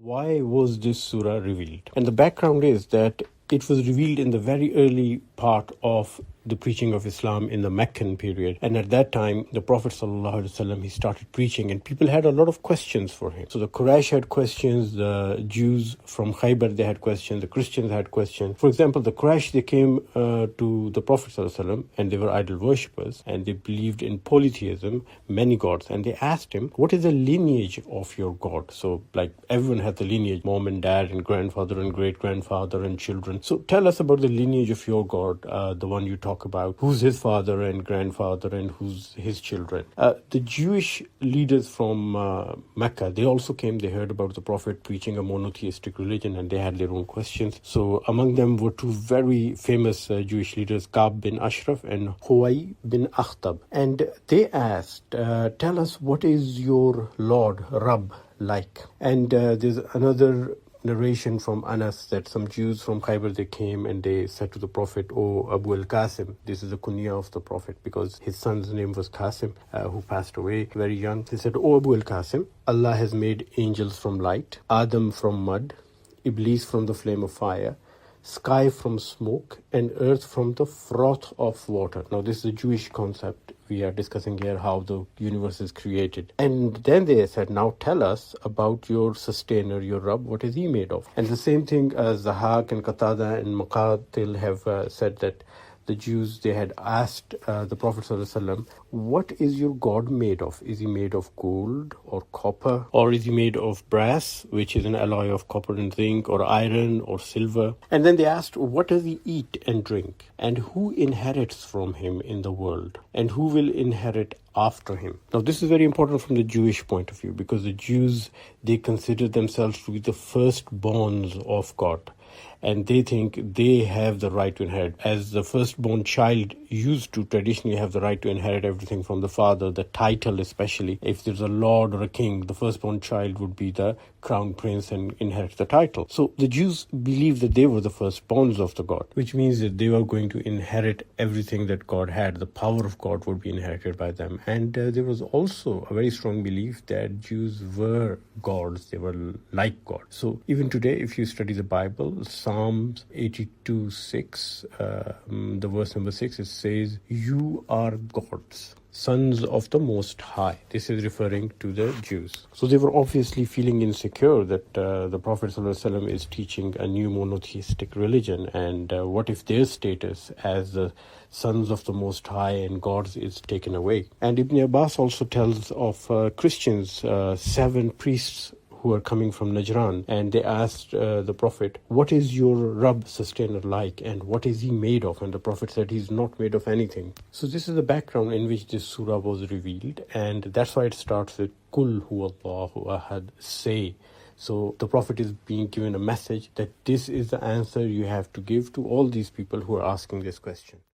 Why was this surah revealed? And the background is that it was revealed in the very early part of the preaching of Islam in the Meccan period. And at that time, the Prophet ﷺ, he started preaching and people had a lot of questions for him. So the Quraysh had questions, the Jews from Khaybar, they had questions, the Christians had questions. For example, the Quraysh, they came to the Prophet ﷺ and they were idol worshippers and they believed in polytheism, many gods. And they asked him, what is the lineage of your God? So like everyone has the lineage, mom and dad and grandfather and great-grandfather and children. So tell us about the lineage of your God, the one you talk about. Who's his father and grandfather and who's his children? The Jewish leaders from Mecca, they also came, they heard about the Prophet preaching a monotheistic religion and they had their own questions. So among them were two very famous Jewish leaders, Ka'b bin Ashraf and Huway bin Akhtab. And they asked, tell us, what is your Lord, Rabb, like? And there's another narration from Anas that some Jews from Khaybar, they came and they said to the Prophet, "Oh, Abu al-Qasim," this is the kunya of the Prophet because his son's name was Qasim, who passed away very young. They said, "Oh, Abu al-Qasim, Allah has made angels from light, Adam from mud, Iblis from the flame of fire, sky from smoke, and earth from the froth of water." Now, this is a Jewish concept. We are discussing here how the universe is created. And then they said, now tell us about your sustainer, your Rabb, what is he made of? And the same thing as Zahak and Qatada and Muqatil have said that the Jews, they had asked the Prophet ﷺ, what is your God made of? Is he made of gold or copper? Or is he made of brass, which is an alloy of copper and zinc, or iron or silver? And then they asked, what does he eat and drink? And who inherits from him in the world? And who will inherit after him? Now, this is very important from the Jewish point of view because the Jews, they consider themselves to be the firstborns of God. And they think they have the right to inherit. As the firstborn child used to traditionally have the right to inherit everything from the father, the title especially. If there's a lord or a king, the firstborn child would be the crown prince and inherit the title. So the Jews believed that they were the firstborns of the God, which means that they were going to inherit everything that God had. The power of God would be inherited by them. And there was also a very strong belief that Jews were gods. They were like God. So even today, if you study the Bible, Psalms 82:6, the verse number 6, it says, "You are gods, sons of the Most High." This is referring to the Jews. So they were obviously feeling insecure that the Prophet ﷺ is teaching a new monotheistic religion. And what if their status as the sons of the Most High and gods is taken away? And Ibn Abbas also tells of Christians, 7 priests who are coming from Najran, and they asked the Prophet, what is your Rabb, sustainer, like, and what is he made of? And the Prophet said he's not made of anything. So this is the background in which this surah was revealed, and that's why it starts with Kul huwallahu ahad, say. So the Prophet is being given a message that this is the answer you have to give to all these people who are asking this question.